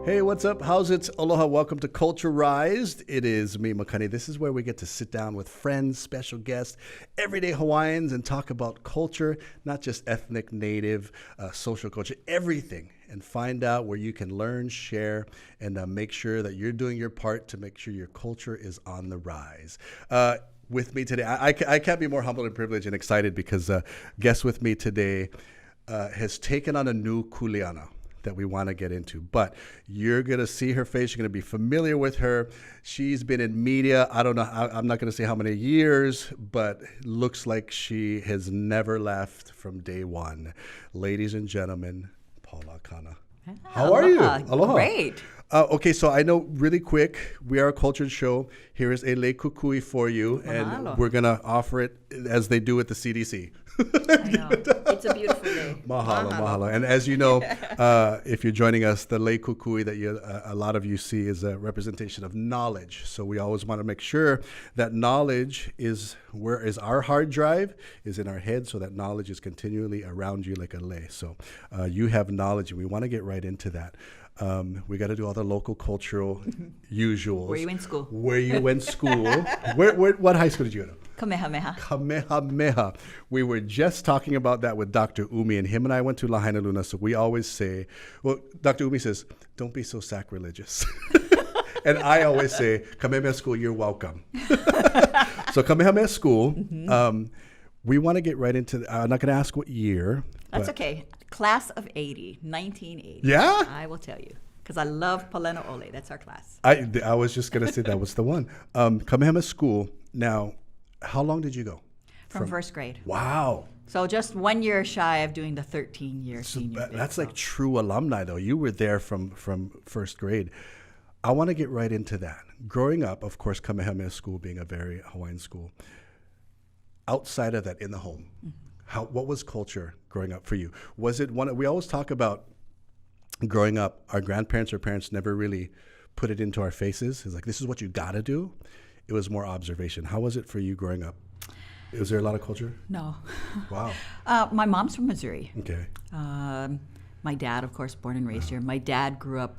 Hey, what's up? How's it? Aloha. Welcome to Culturised. It is me, Makani. This is where we get to sit down with friends, special guests, everyday Hawaiians, and talk about culture, not just ethnic, native, social culture, everything, and find out where you can learn, share, and make sure that you're doing your part to make sure your culture is on the rise. With me today, I can't be more humbled and privileged and excited because guest with me today has taken on a new kuleana that we want to get into. But you're going to see her face. You're going to be familiar with her. She's been in media. I don't know. I'm not going to say how many years, but looks like she has never left from day one. Ladies and gentlemen, Paula Akana. How are you? Aloha. Great. Okay, so I know really quick, we are a cultured show. Here is a lei kukui for you, Mahalo. and we're going to offer it as they do at the CDC. I know. It's a beautiful day. Mahalo, mahalo. And as you know, if you're joining us, the lei kukui that a lot of you see is a representation of knowledge. So we always want to make sure that knowledge is where is our hard drive is in our head, so that knowledge is continually around you like a lei. So you have knowledge, and we want to get right into that. We got to do all the local cultural usuals. Where you in school? Where you went school. What high school did you go to? Kamehameha. Kamehameha. We were just talking about that with Dr. Umi, and him and I went to Lahaina Luna, so we always say, well, Dr. Umi says, don't be so sacrilegious. And I always say, Kamehameha School, you're welcome. So Kamehameha School, we want to get right into, I'm not going to ask what year. That's okay. Class of 80, 1980. Yeah? I will tell you. Because I love Palena Ole. That's our class. I was just going to say that was the one. Kamehameha School. Now, how long did you go? From first grade. Wow. So just 1 year shy of doing the 13-year So senior thing. that's like true alumni, though. You were there from first grade. I want to get right into that. Growing up, of course, Kamehameha School being a very Hawaiian school. Outside of that, in the home, what was culture growing up for you? Was it one? We always talk about growing up, our grandparents or parents never really put it into our faces. It's like, this is what you got to do. It was more observation. How was it for you growing up? Was there a lot of culture? No. Wow. My mom's from Missouri. Okay. My dad, of course, born and raised here. My dad grew up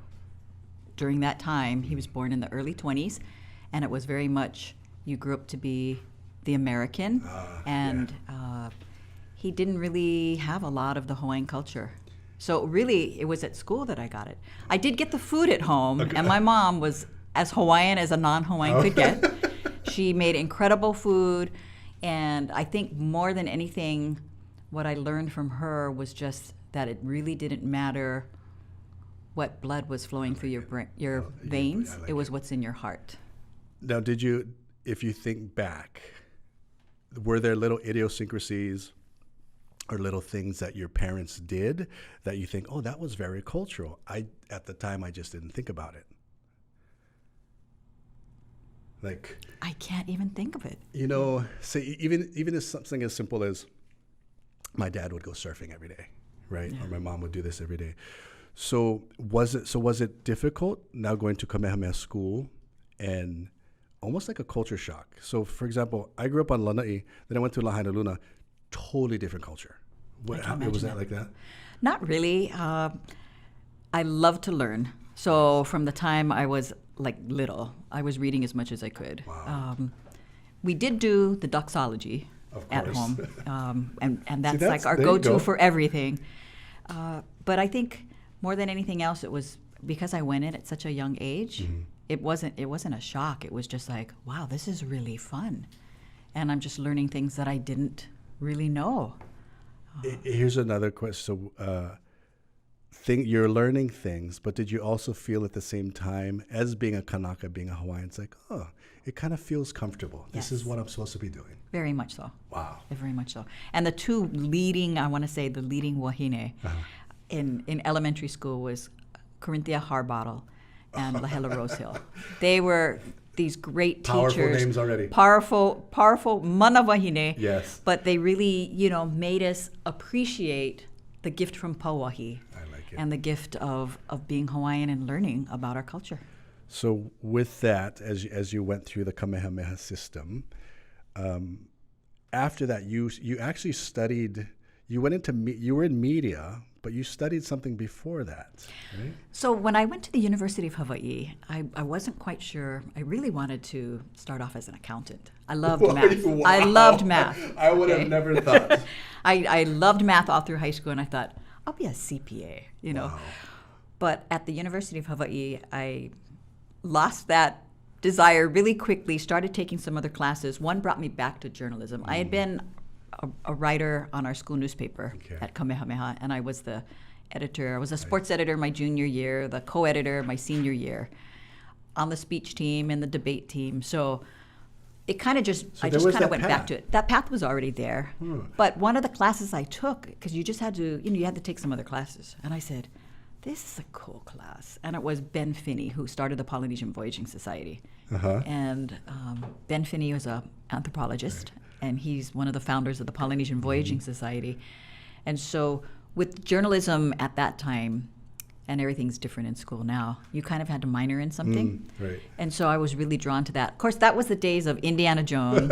during that time. He was born in the early 20s, and it was very much, you grew up to be the American, and he didn't really have a lot of the Hawaiian culture. So really, it was at school that I got it. I did get the food at home, and my mom was as Hawaiian as a non-Hawaiian could get. She made incredible food, and I think more than anything, what I learned from her was just that it really didn't matter what blood was flowing through your veins. It was what's in your heart. Now, did you, if you think back, were there little idiosyncrasies or little things that your parents did that you think, oh, that was very cultural? At the time, I just didn't think about it. Like, I can't even think of it. you know, say even as something as simple as my dad would go surfing every day, right? Yeah. Or my mom would do this every day. So was it difficult now going to Kamehameha School and almost like a culture shock? So for example, I grew up on Lanai, then I went to Lahaina Luna, totally different culture. Was that like that? Not really. I love to learn. So from the time I was like little, I was reading as much as I could. Wow. We did do the doxology at course. home, and that's See, like our there you go-to go. for everything. But I think more than anything else, it was because I went in at such a young age. It wasn't a shock. It was just like, wow, this is really fun, and I'm just learning things that I didn't really know. Here's another question. So you're learning things, but did you also feel at the same time, as being a Kanaka, being a Hawaiian, it's like, oh, it kind of feels comfortable. This is Yes. what I'm supposed to be doing. Very much so. Wow. Very much so. And the two leading, I want to say, the leading wahine in elementary school was Corinthia Harbottle and Lahela Rosehill. They were these great teachers. Powerful names already. Powerful mana wahine. Yes. But they really, made us appreciate the gift from Pauahi. I like it. And the gift of being Hawaiian and learning about our culture. So with that, as you went through the Kamehameha system, after that, you actually studied, you went into you were in media, but you studied something before that, right? So when I went to the University of Hawaii, I wasn't quite sure. I really wanted to start off as an accountant. I loved math. Wow. I loved math. I would have never thought. I loved math all through high school, and I thought, I'll be a CPA, you know. Wow. But at the University of Hawaii, I lost that desire really quickly, started taking some other classes. One brought me back to journalism. I had been a writer on our school newspaper at Kamehameha, and I was the editor. I was a sports editor my junior year, the co-editor my senior year, on the speech team and the debate team. So it kind of just, I just kind of went back to it. That path was already there. But one of the classes I took, because you just had to, you had to take some other classes. And I said, this is a cool class. And it was Ben Finney, who started the Polynesian Voyaging Society. And Ben Finney was an anthropologist, and he's one of the founders of the Polynesian Voyaging Society. And so with journalism at that time, and everything's different in school now, you kind of had to minor in something. Right. And so I was really drawn to that. Of course, that was the days of Indiana Jones,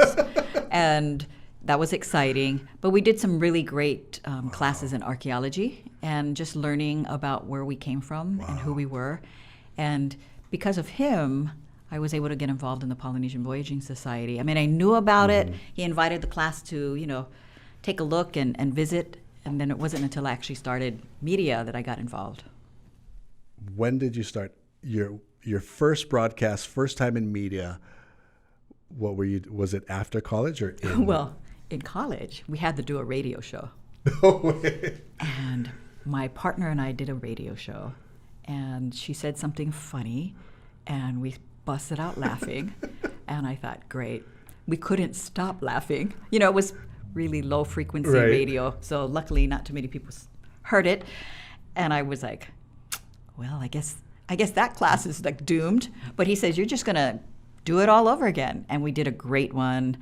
and that was exciting. But we did some really great classes in archaeology and just learning about where we came from and who we were. And because of him, I was able to get involved in the Polynesian Voyaging Society. I mean, I knew about it. He invited the class to, take a look and visit. And then it wasn't until I actually started media that I got involved. When did you start your first broadcast, first time in media? What were you? Was it after college or in? Well, in college, we had to do a radio show. And my partner and I did a radio show, and she said something funny, and we busted out laughing. And I thought, great. We couldn't stop laughing. It was really low frequency radio, so luckily not too many people heard it. And I was like, well, I guess that class is like doomed. But he says, you're just going to do it all over again. And we did a great one.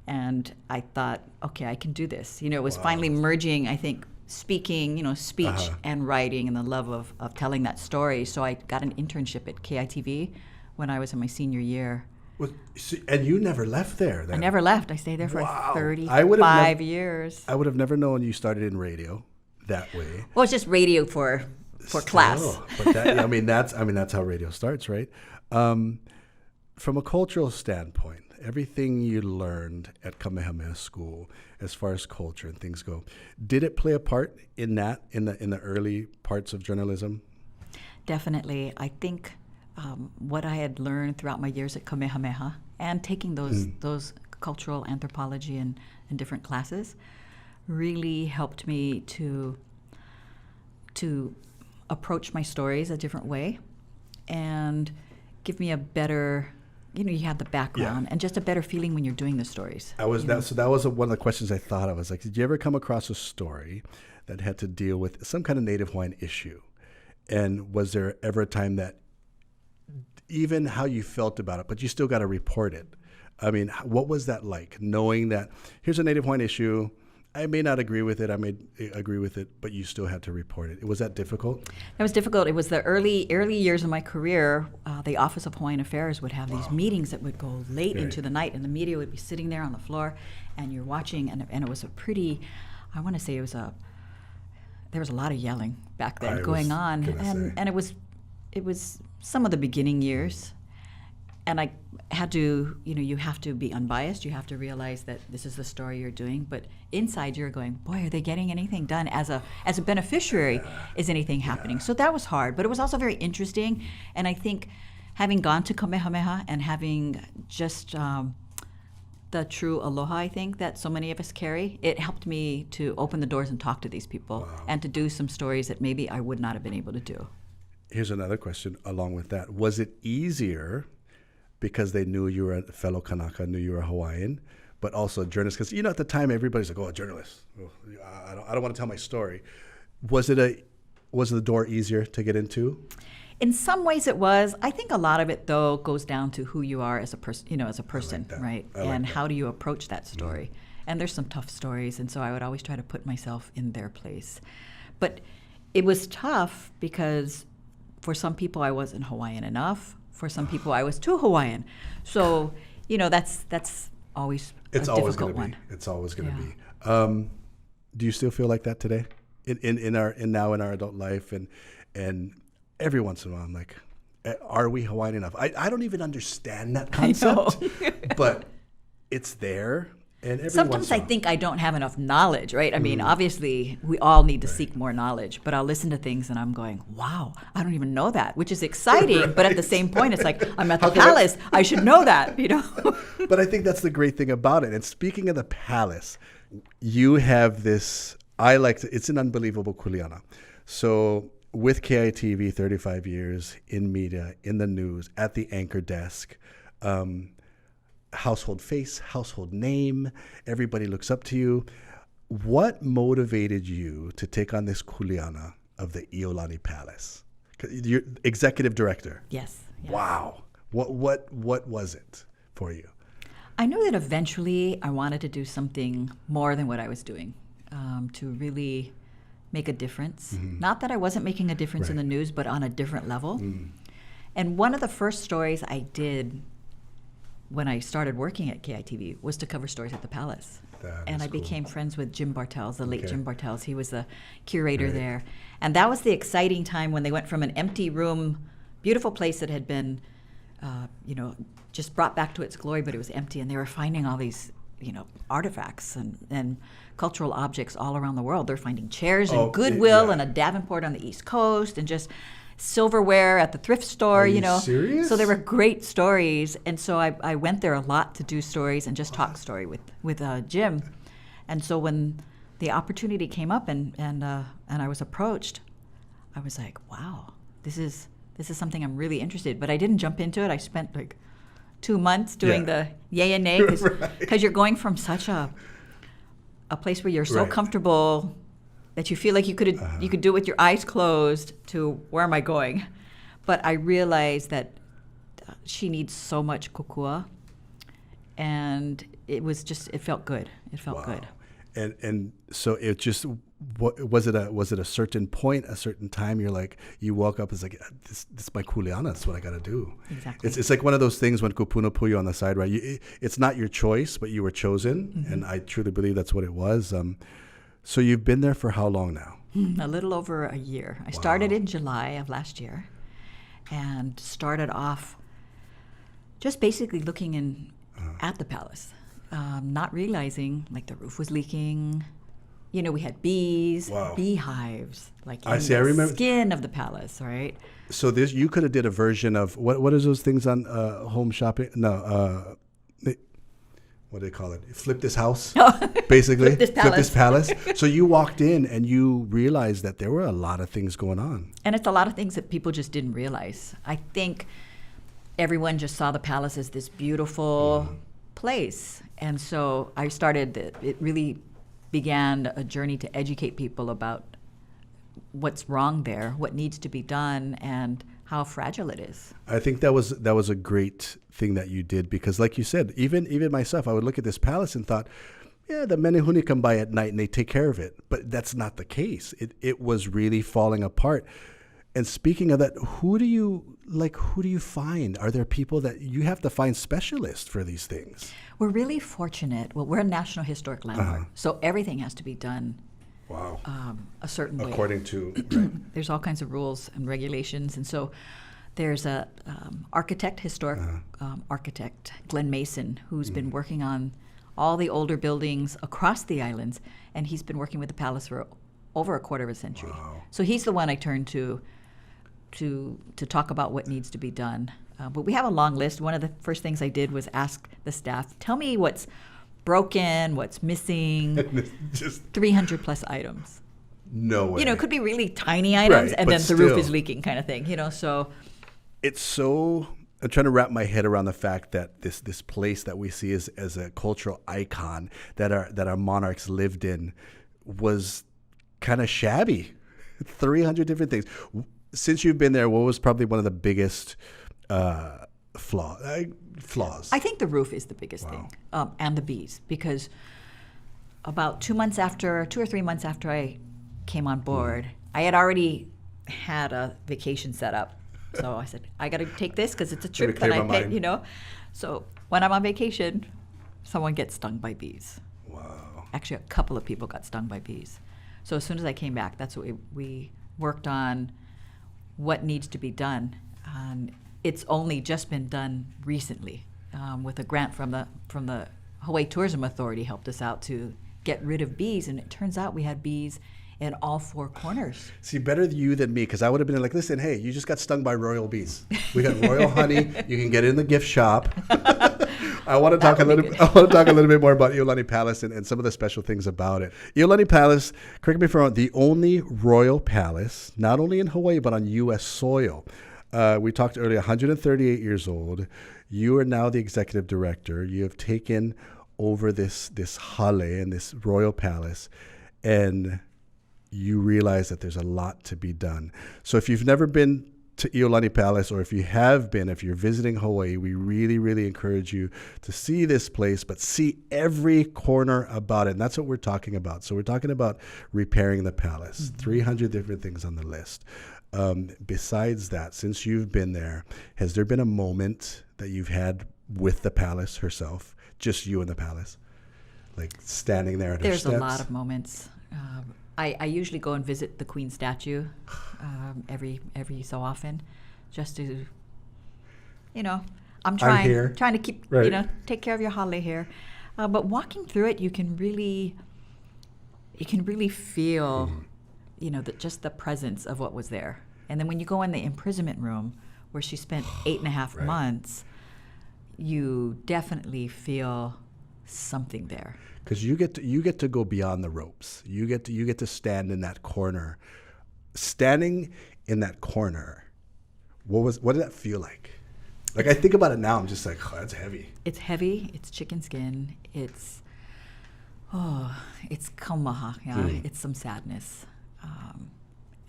And I thought, okay, I can do this. It was finally merging, I think, speaking, speech and writing and the love of telling that story. So I got an internship at KITV when I was in my senior year. And you never left there then? I never left. I stayed there for 35 years. I would have never known you started in radio that way. Well, it's just radio for class. But that's how radio starts, right? From a cultural standpoint, everything you learned at Kamehameha School, as far as culture and things go, did it play a part in that in the early parts of journalism? Definitely. I think what I had learned throughout my years at Kamehameha and taking those cultural anthropology and different classes really helped me to approach my stories a different way and give me a better, you had the background and just a better feeling when you're doing the stories. So that was one of the questions I thought of. I was like, did you ever come across a story that had to deal with some kind of Native Hawaiian issue? And was there ever a time that even how you felt about it, but you still got to report it? I mean, what was that like, knowing that here's a Native Hawaiian issue, I may not agree with it, I may agree with it, but you still had to report it. Was that difficult? That was difficult. It was the early years of my career. The Office of Hawaiian Affairs would have these meetings that would go late into the night, and the media would be sitting there on the floor, and you're watching, and it was a pretty, I want to say there was a lot of yelling back then going on, and it was some of the beginning years. And I had to, you have to be unbiased. You have to realize that this is the story you're doing. But inside you're going, boy, are they getting anything done? As a beneficiary, is anything happening? So that was hard, but it was also very interesting. And I think having gone to Kamehameha and having just the true aloha, I think, that so many of us carry, it helped me to open the doors and talk to these people and to do some stories that maybe I would not have been able to do. Here's another question along with that. Was it easier because they knew you were a fellow Kanaka, knew you were a Hawaiian, but also a journalist? Because, at the time, everybody's like, oh, a journalist. Oh, I don't want to tell my story. Was the door easier to get into? In some ways it was. I think a lot of it, though, goes down to who you are as a person, right? And how do you approach that story? And there's some tough stories, and so I would always try to put myself in their place. But it was tough because for some people I wasn't Hawaiian enough. For some people, I was too Hawaiian. So, that's always a difficult one. It's always going to be. Do you still feel like that today? In our adult life, and every once in a while I'm like, are we Hawaiian enough? I don't even understand that concept, but it's there. And every Sometimes I think I don't have enough knowledge, right? I mean, obviously, we all need to seek more knowledge, but I'll listen to things and I'm going, wow, I don't even know that, which is exciting. Right. But at the same point, it's like, I'm at the palace. I should know that, you know? But I think that's the great thing about it. And speaking of the palace, you have this, it's an unbelievable kuleana. So with KITV, 35 years in media, in the news, at the anchor desk, household face, household name, everybody looks up to you. What motivated you to take on this kuleana of the Iolani Palace? You're executive director. Yes. Wow. What was it for you? I knew that eventually I wanted to do something more than what I was doing, to really make a difference. Not that I wasn't making a difference in the news, but on a different level. And one of the first stories I did when I started working at KITV was to cover stories at the Palace. And I became friends with Jim Bartels, the late Jim Bartels. He was the curator there. And that was the exciting time when they went from an empty room, beautiful place that had been, just brought back to its glory, but it was empty. And they were finding all these, artifacts and cultural objects all around the world. They're finding chairs in Goodwill and a Davenport on the East Coast and just silverware at the thrift store, Are you serious? So there were great stories, and so I went there a lot to do stories and just talk story with Jim. And so when the opportunity came up and I was approached, I was like, wow, this is something I'm really interested in. But I didn't jump into it. I spent like 2 months doing the yay and nay because you're going from such a place where you're so comfortable that you feel like you could do it with your eyes closed to where am I going? But I realized that she needs so much kokua, and it felt good. It felt good. And so it just, was it a certain point, a certain time you woke up, it's like, this is my kuleana, that's what I got to do. Exactly. It's like one of those things when kupuna puyo on the side, right? It's not your choice, but you were chosen, and I truly believe that's what it was. So you've been there for how long now? A little over a year. I started in July of last year and started off just basically looking at the palace, not realizing like the roof was leaking. We had bees, beehives, like in I remember skin of the palace, right? So you could have did a version of, what is those things on Home Shopping? No, what do they call it? Flip this house, basically. Flip this palace. So you walked in and you realized that there were a lot of things going on. And it's a lot of things that people just didn't realize. I think everyone just saw the palace as this beautiful place. And so it really began a journey to educate people about what's wrong there, what needs to be done, and how fragile it is. I think that was a great thing that you did, because like you said, even myself, I would look at this palace and thought, yeah, the menehune come by at night and they take care of it. But that's not the case. It was really falling apart. And speaking of that, who do you find? Are there people that you have to find specialists for these things? We're really fortunate. Well, we're a National Historic Landmark, so everything has to be done a certain way. According to, there's all kinds of rules and regulations, and so there's a historic architect, Glenn Mason, who's been working on all the older buildings across the islands, and he's been working with the palace for over a quarter of a century. Wow. So he's the one I turn to talk about what needs to be done. But we have a long list. One of the first things I did was ask the staff, tell me what's broken, what's missing, just 300 plus items. No way. It could be really tiny items, and then the roof is leaking kind of thing, so. It's so, I'm trying to wrap my head around the fact that this place that we see as a cultural icon that our monarchs lived in was kind of shabby. 300 different things. Since you've been there, what was probably one of the biggest flaws? I think the roof is the biggest thing, and the bees, because about 2 or 3 months after I came on board, I had already had a vacation set up. So I said, I got to take this because it's a trip that I paid, So when I'm on vacation, someone gets stung by bees. Wow. actually a couple of people got stung by bees. So as soon as I came back, that's what we worked on, what needs to be done. And it's only just been done recently with a grant from the Hawaii Tourism Authority helped us out to get rid of bees. And it turns out we had bees in all four corners. See, better you than me, because I would have been like, listen, hey, you just got stung by royal bees. We got royal honey. You can get it in the gift shop. I want to talk a little bit more about Iolani Palace and some of the special things about it. Iolani Palace, correct me if I'm wrong, the only royal palace, not only in Hawaii, but on U.S. soil. We talked earlier, 138 years old. You are now the executive director. You have taken over this hale and this royal palace, and you realize that there's a lot to be done. So if you've never been to Iolani Palace, or if you have been, if you're visiting Hawaii, we really, really encourage you to see this place, but see every corner about it. And that's what we're talking about. So we're talking about repairing the palace, 300 different things on the list. Besides that, since you've been there, has there been a moment that you've had with the palace herself, just you and the palace, like standing there at her steps? There's a lot of moments. I usually go and visit the Queen statue every so often, just to, I'm trying to keep, right. Take care of your hale here. But walking through it, you can really feel, just the presence of what was there. And then when you go in the imprisonment room, where she spent 8.5 right. months, you definitely feel something there. Because you get to go beyond the ropes. You get to stand in that corner. Standing in that corner, what did that feel like? Like, I think about it now, I'm just like, oh, that's heavy. It's heavy. It's chicken skin. It's kaumaha. Yeah, it's some sadness.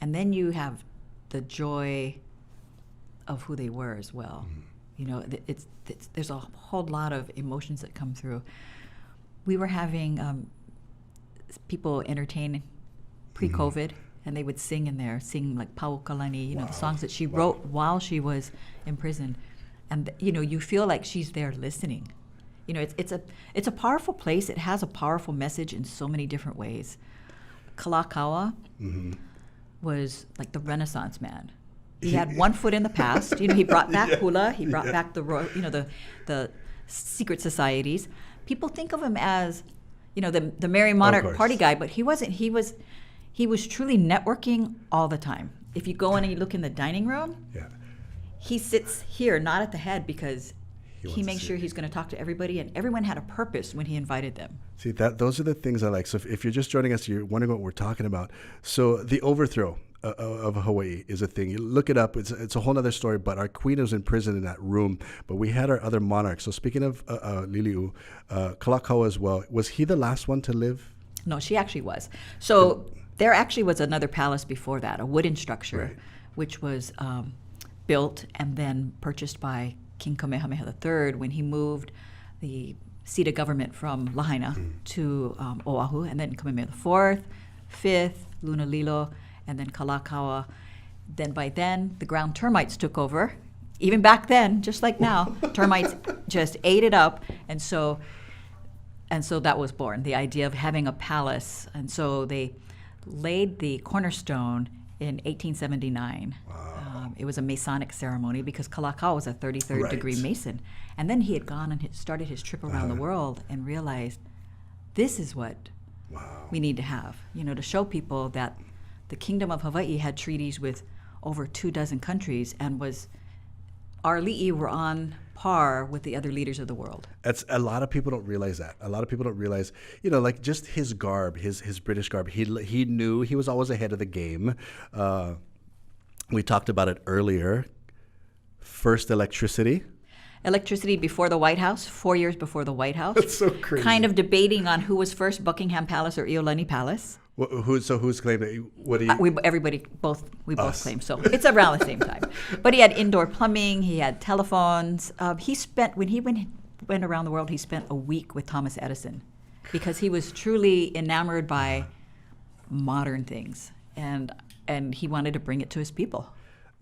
And then you have the joy of who they were as well. There's a whole lot of emotions that come through. We were having people entertain pre-COVID, and they would sing in there, like Paula Akana, Wow. the songs that she wrote while she was in prison. And, you feel like she's there listening. It's a powerful place. It has a powerful message in so many different ways. Kalakaua was like the Renaissance man. He had one foot in the past. He brought back hula. He brought back the secret societies. People think of him as, the Merry Monarch party guy, but he wasn't. He was truly networking all the time. If you go in and you look in the dining room, he sits here, not at the head, because he makes sure he's going to talk to everybody, and everyone had a purpose when he invited them. See, those are the things I like. So if you're just joining us, you're wondering what we're talking about. So the overthrow of Hawaii is a thing. You look it up. It's a whole other story, but our queen was in prison in that room, but we had our other monarchs. So speaking of Liliu, Kalakaua as well, was he the last one to live? No, she actually was. So there actually was another palace before that, a wooden structure, which was built and then purchased by King Kamehameha III when he moved the seat of government from Lahaina to Oahu, and then Kamehameha IV, Fifth, Lunalilo, and then Kalakaua. Then by then, the ground termites took over. Even back then, just like now, termites just ate it up, and so that was born, the idea of having a palace. And so they laid the cornerstone in 1879. Wow. It was a Masonic ceremony because Kalakaua was a 33rd degree Mason. And then he had gone and started his trip around the world and realized this is what we need to have, to show people that the Kingdom of Hawaii had treaties with over 24 countries and our li'i were on par with the other leaders of the world. A lot of people don't realize that. A lot of people don't realize, like just his garb, his British garb. He knew he was always ahead of the game. We talked about it earlier. First electricity. Electricity before the White House, 4 years before the White House. That's so crazy. Kind of debating on who was first, Buckingham Palace or Iolani Palace. Who's claimed it? What do you? We both claim. So it's around the same time. But he had indoor plumbing. He had telephones. When he went around the world, he spent a week with Thomas Edison because he was truly enamored by modern things, and he wanted to bring it to his people.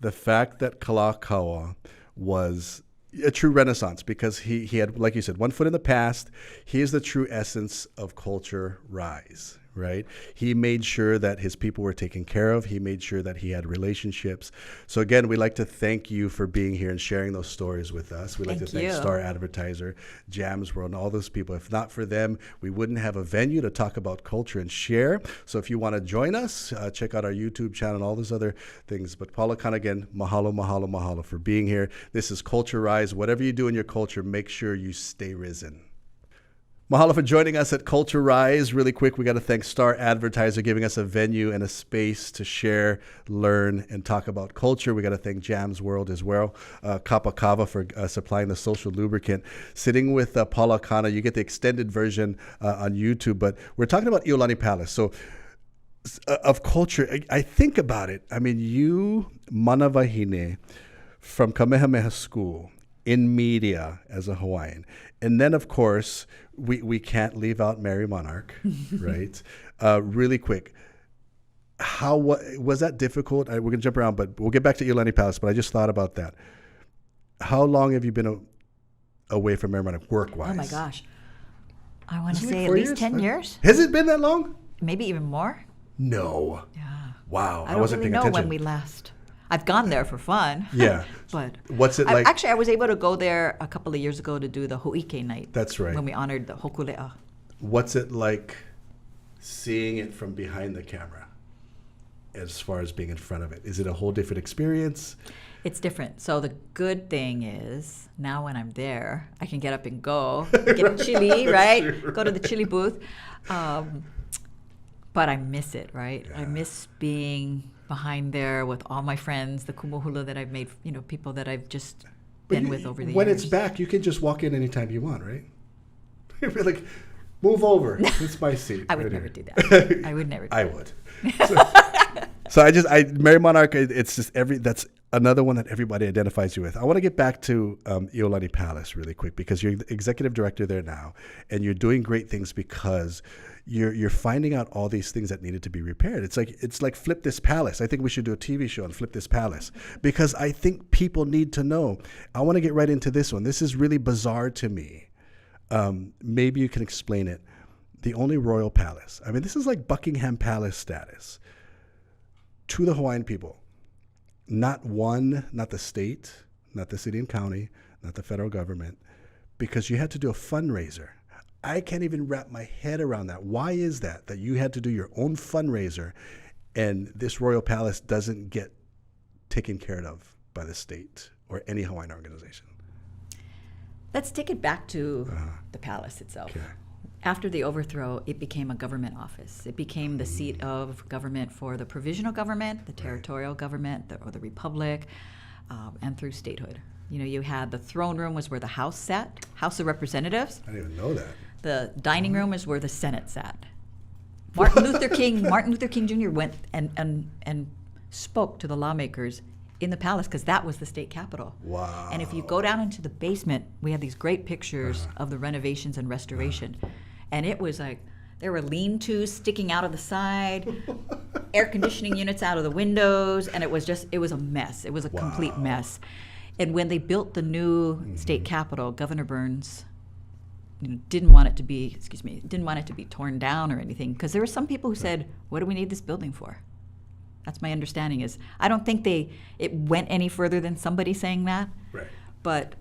The fact that Kalakaua was a true renaissance, because he had, like you said, one foot in the past. He is the true essence of Culture Rise, right? He made sure that his people were taken care of. He made sure that he had relationships. So again, we'd like to thank you for being here and sharing those stories with us. We'd like to thank Star Advertiser, Jams World, and all those people. If not for them, we wouldn't have a venue to talk about culture and share. So if you want to join us, check out our YouTube channel and all those other things. But Paula Akana, again, mahalo, mahalo, mahalo for being here. This is Culture Rise. Whatever you do in your culture, make sure you stay risen. Mahalo for joining us at Culture Rise. Really quick, we got to thank Star Advertiser giving us a venue and a space to share, learn, and talk about culture. We got to thank Jams World as well. Kapa Kava for supplying the social lubricant. Sitting with Paula Akana, you get the extended version on YouTube, but we're talking about Iolani Palace. So of culture, I think about it. I mean, you, Manavahine, from Kamehameha School, in media as a Hawaiian. And then, of course, we can't leave out Mary Monarch, right? Really quick, how was that difficult? We're going to jump around, but we'll get back to Iolani Palace, but I just thought about that. How long have you been away from Mary Monarch work-wise? Oh, my gosh. I want to say at least 10 years. Has it been that long? Maybe even more. No. Yeah. Wow. I wasn't really paying attention. When we last... I've gone there for fun. Yeah. But what's it like? Actually, I was able to go there a couple of years ago to do the Ho'ike night. That's right. When we honored the Hokulea. What's it like seeing it from behind the camera as far as being in front of it? Is it a whole different experience? It's different. So the good thing is now when I'm there, I can get up and go, get a chili, right? True. Go to the chili booth. But I miss it, right? Yeah. I miss being behind there with all my friends, the kumuhula that I've made, people that I've just been with over the years. When it's back, you can just walk in anytime you want, right? You're like, move over. It's my seat. I would never do that. I would never do I that. would. So Mary Monarch, it's just that's another one that everybody identifies you with. I want to get back to Iolani Palace really quick, because you're the executive director there now, and you're doing great things because you're finding out all these things that needed to be repaired. It's like Flip This Palace. I think we should do a TV show on Flip This Palace, because I think people need to know. I want to get right into this one. This is really bizarre to me. Maybe you can explain it. The only royal palace. I mean, this is like Buckingham Palace status to the Hawaiian people. Not one, not the state, not the city and county, not the federal government, because you had to do a fundraiser. I can't even wrap my head around that. Why is that you had to do your own fundraiser and this royal palace doesn't get taken care of by the state or any Hawaiian organization? Let's take it back to the palace itself. Okay. After the overthrow, it became a government office. It became the seat of government for the provisional government, the territorial government, or the republic, and through statehood. You had the throne room was where the House sat, House of Representatives. I didn't even know that. The dining room is where the Senate sat. Martin Luther King Jr. went and spoke to the lawmakers in the palace, because that was the state capitol. Wow. And if you go down into the basement, we have these great pictures of the renovations and restoration. And it was like, there were lean-tos sticking out of the side, air conditioning units out of the windows, and it was a mess. It was a complete mess. And when they built the new state capitol, Governor Burns didn't want it to be torn down or anything, because there were some people who said, what do we need this building for? That's my understanding. Is I don't think it went any further than somebody saying that. Right. But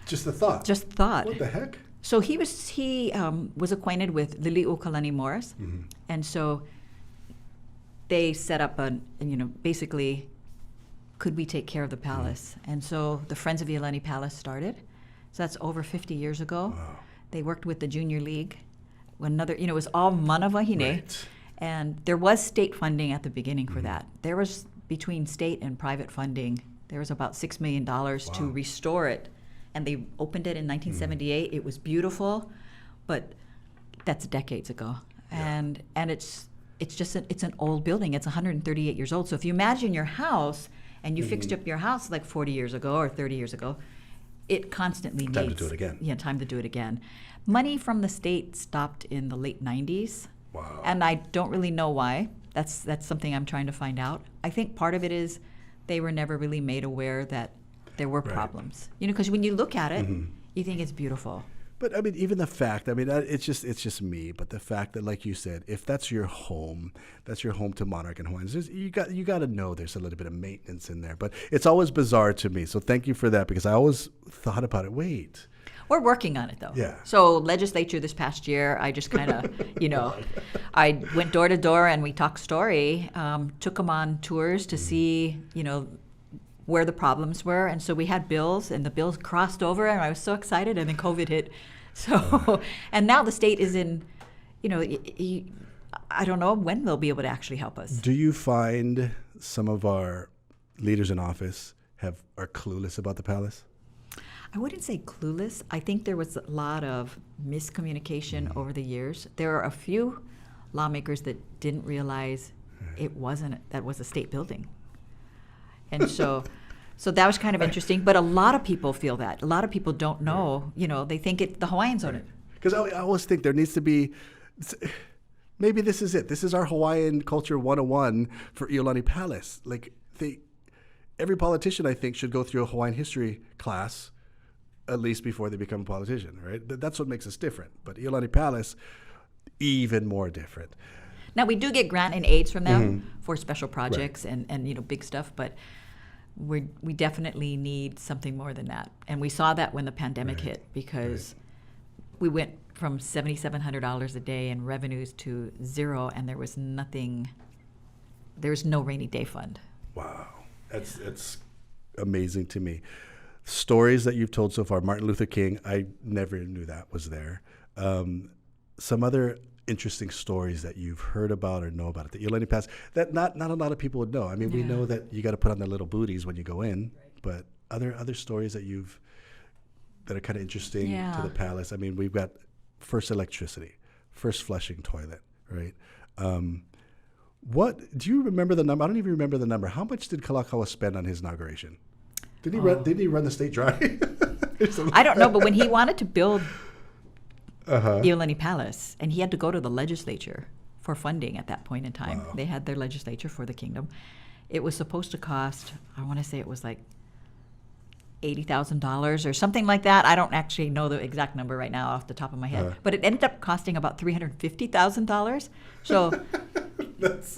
just the thought. What the heck? So he was acquainted with Lili'uokalani Morris, and so they set up basically, could we take care of the palace? And so the Friends of Iolani Palace started. So that's over 50 years ago. Wow. They worked with the Junior League. It was all manavahine. Right. And there was state funding at the beginning for that. There was, between state and private funding, there was about $6 million to restore it. And they opened it in 1978. It was beautiful, but that's decades ago. Yeah. And it's an old building. It's 138 years old. So if you imagine your house and you fixed up your house like 40 years ago or 30 years ago, it constantly needs... Time to do it again. Yeah, time to do it again. Money from the state stopped in the late 90s. Wow. And I don't really know why. That's something I'm trying to find out. I think part of it is they were never really made aware that there were problems. You know, because when you look at it, you think it's beautiful. But I mean, even the fact, I mean, it's just me, but the fact that, like you said, if that's your home to Monarch and Hawaiians, you got to know there's a little bit of maintenance in there. But it's always bizarre to me. So thank you for that, because I always thought about it. Wait. We're working on it, though. Yeah. So legislature this past year, I just kind of, I went door to door and we talked story, took them on tours to see, where the problems were. And so we had bills, and the bills crossed over, and I was so excited, and then COVID hit. So, and now the state is in, I don't know when they'll be able to actually help us. Do you find some of our leaders in office are clueless about the palace? I wouldn't say clueless. I think there was a lot of miscommunication over the years. There are a few lawmakers that didn't realize that was a state building. And so that was kind of interesting. But a lot of people feel that. A lot of people don't know. They think the Hawaiians own it. Because I always think there needs to be, maybe this is it. This is our Hawaiian culture 101 for Iolani Palace. Like every politician, I think, should go through a Hawaiian history class at least before they become a politician, right? That's what makes us different. But Iolani Palace, even more different. Now, we do get grant and aids from them for special projects and big stuff, but we definitely need something more than that. And we saw that when the pandemic hit, because we went from $7,700 a day in revenues to zero, and there was no rainy day fund. Wow. That's amazing to me. Stories that you've told so far, Martin Luther King, I never knew that was there. Some other interesting stories that you've heard about or know about at the Iolani Palace that not a lot of people would know. I mean, we know that you got to put on the little booties when you go in, but other stories that are kind of interesting to the palace. I mean, we've got first electricity, first flushing toilet, right? What do you remember the number? I don't even remember the number. How much did Kalakaua spend on his inauguration? Didn't he run the state dry? I don't know, but when he wanted to build Iolani Palace, and he had to go to the legislature for funding at that point in time. Wow. They had their legislature for the kingdom. It was supposed to cost, I want to say it was like $80,000 or something like that. I don't actually know the exact number right now off the top of my head, but it ended up costing about $350,000. So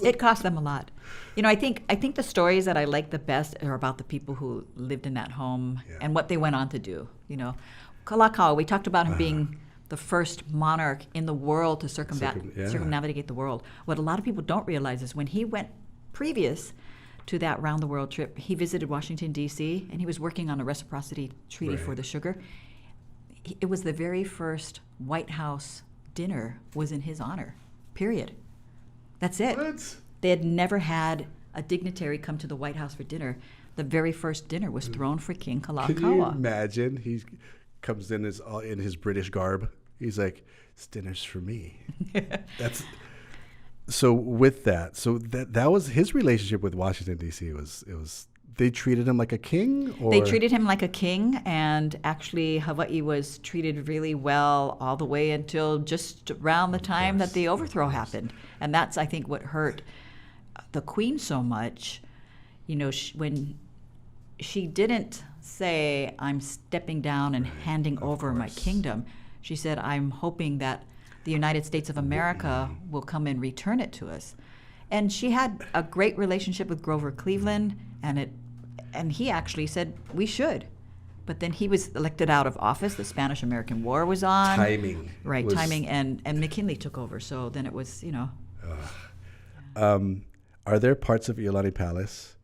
it cost them a lot. I think the stories that I like the best are about the people who lived in that home and what they went on to do. Kalakaua, we talked about him being the first monarch in the world to circumnavigate the world. What a lot of people don't realize is when he went previous to that round-the-world trip, he visited Washington, D.C., and he was working on a reciprocity treaty for the sugar. It was the very first White House dinner was in his honor, period. That's it. What? They had never had a dignitary come to the White House for dinner. The very first dinner was thrown for King Kalakaua. Can you imagine? He comes in his British garb. He's like, "This dinner's for me." So with that, that was his relationship with Washington D.C. was they treated him like a king? Or? They treated him like a king, and actually Hawaii was treated really well all the way until just around the time that the overthrow happened. And that's, I think, what hurt the Queen so much. When she didn't say, "I'm stepping down and handing over my kingdom," she said, "I'm hoping that the United States of America will come and return it to us." And she had a great relationship with Grover Cleveland, and he actually said, "We should." But then he was elected out of office. The Spanish-American War was on. Timing. Right, timing, and McKinley took over. So then it was, Are there parts of Iolani Palace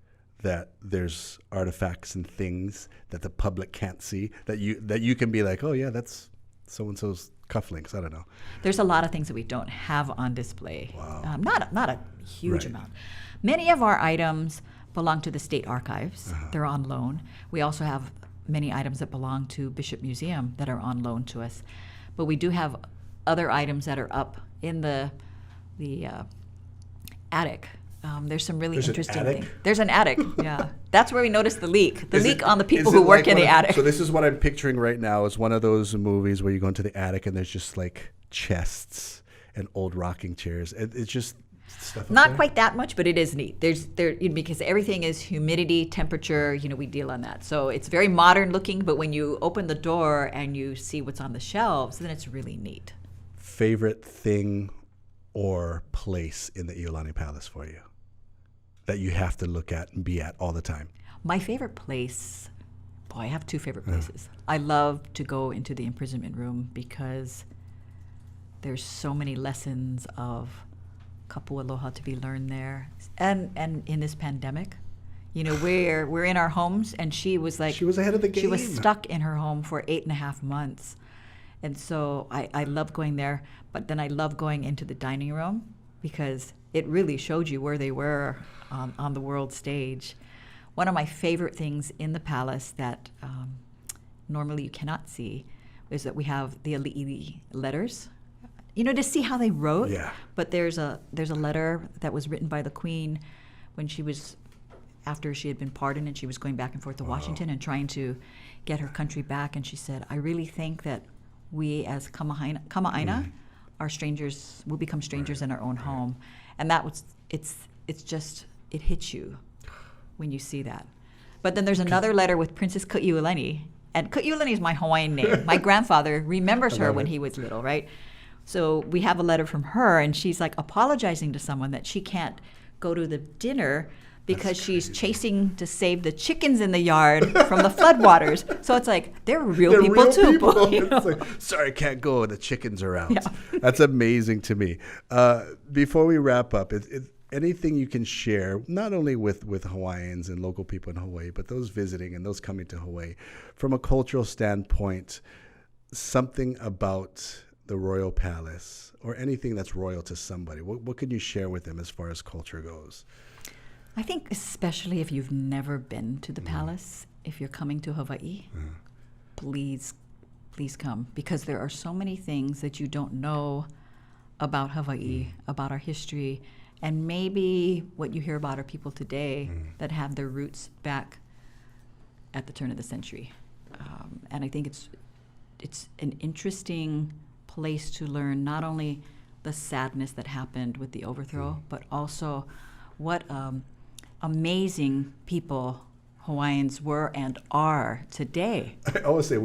that there's artifacts and things that the public can't see that you can be like, "Oh yeah, that's so-and-so's cufflinks"? I don't know. There's a lot of things that we don't have on display. Wow. Not a huge amount. Many of our items belong to the state archives. They're on loan. We also have many items that belong to Bishop Museum that are on loan to us. But we do have other items that are up in the attic. There's some really interesting things. There's an attic, yeah. That's where we noticed the leak. The leak on the people who work in the attic. So this is what I'm picturing right now is one of those movies where you go into the attic and there's just like chests and old rocking chairs. It's just stuff up Not there? quite that much, but it is neat. Because everything is humidity, temperature, we deal on that. So it's very modern looking, but when you open the door and you see what's on the shelves, then it's really neat. Favorite thing or place in the Iolani Palace for you that you have to look at and be at all the time? My favorite place, I have two favorite places. I love to go into the imprisonment room because there's so many lessons of kapu aloha to be learned there. And in this pandemic, we're in our homes, and she was ahead of the game. She was stuck in her home for 8.5 months. And so I love going there, but then I love going into the dining room because it really showed you where they were on the world stage. One of my favorite things in the palace that normally you cannot see is that we have the ali'i letters, to see how they wrote. Yeah. But there's a letter that was written by the Queen when after she had been pardoned and she was going back and forth to Washington and trying to get her country back. And she said, I really think that we as kama'aina are strangers, will become strangers in our own home. And it hits you when you see that. But then there's another letter with Princess Iolani, and Iolani is my Hawaiian name. My grandfather remembers her when he was little, right? So we have a letter from her, and she's like apologizing to someone that she can't go to the dinner because she's chasing to save the chickens in the yard from the floodwaters. So it's like, they're real people too. It's like, sorry, can't go. The chickens are out. Yeah. That's amazing to me. Before we wrap up, anything you can share, not only with Hawaiians and local people in Hawaii, but those visiting and those coming to Hawaii, from a cultural standpoint, something about the Royal Palace or anything that's royal to somebody. What can you share with them as far as culture goes? I think especially if you've never been to the palace, if you're coming to Hawaii, please come, because there are so many things that you don't know about Hawaii, about our history, and maybe what you hear about our people today that have their roots back at the turn of the century. And I think it's an interesting place to learn not only the sadness that happened with the overthrow, but also what amazing people Hawaiians were and are today. I always say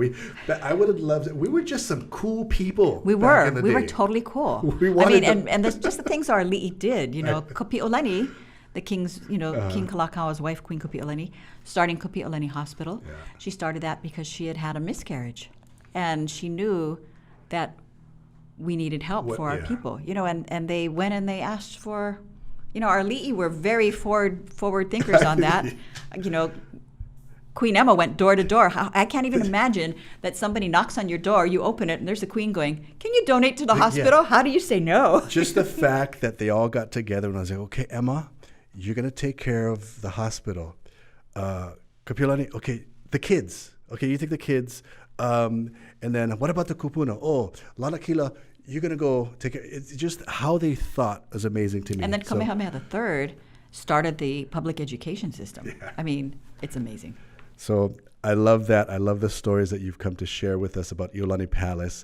I would have loved it. We were just some cool people. We were totally cool. And just the things our li'i did. Kupi'olani, the king's, King Kalakaua's wife, Queen Kupi'olani, starting Kupi'olani Hospital. Yeah. She started that because she had had a miscarriage, and she knew that we needed help for our people. And they went and they asked for. Our li'i were very forward thinkers on that. Queen Emma went door to door. I can't even imagine that somebody knocks on your door, you open it, and there's the Queen going, "Can you donate to the hospital?" Yeah. How do you say no? Just the fact that they all got together and I was like, "Okay, Emma, you're going to take care of the hospital. Kapiolani, okay, the kids. Okay, you take the kids. And then what about the kupuna? Oh, Lanakila, you're going to go take care." It's just how they thought was amazing to me. And then Kamehameha III started the public education system. Yeah. I mean, it's amazing. So I love that. I love the stories that you've come to share with us about Iolani Palace.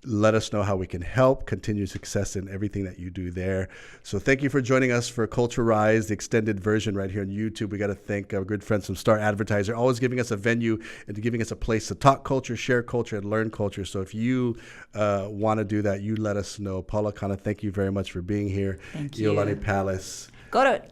Let us know how we can help continue success in everything that you do there. So thank you for joining us for Culturised, the extended version right here on YouTube. We got to thank our good friends from Star Advertiser, always giving us a venue and giving us a place to talk culture, share culture, and learn culture. So if you want to do that, you let us know. Paula Akana, thank you very much for being here. Thank you. Iolani Palace. Go to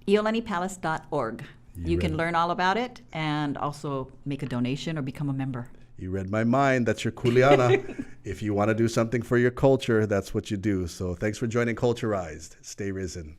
iolanipalace.org. You can learn all about it and also make a donation or become a member. You read my mind. That's your kuleana. If you want to do something for your culture, that's what you do. So thanks for joining Culturised. Stay risen.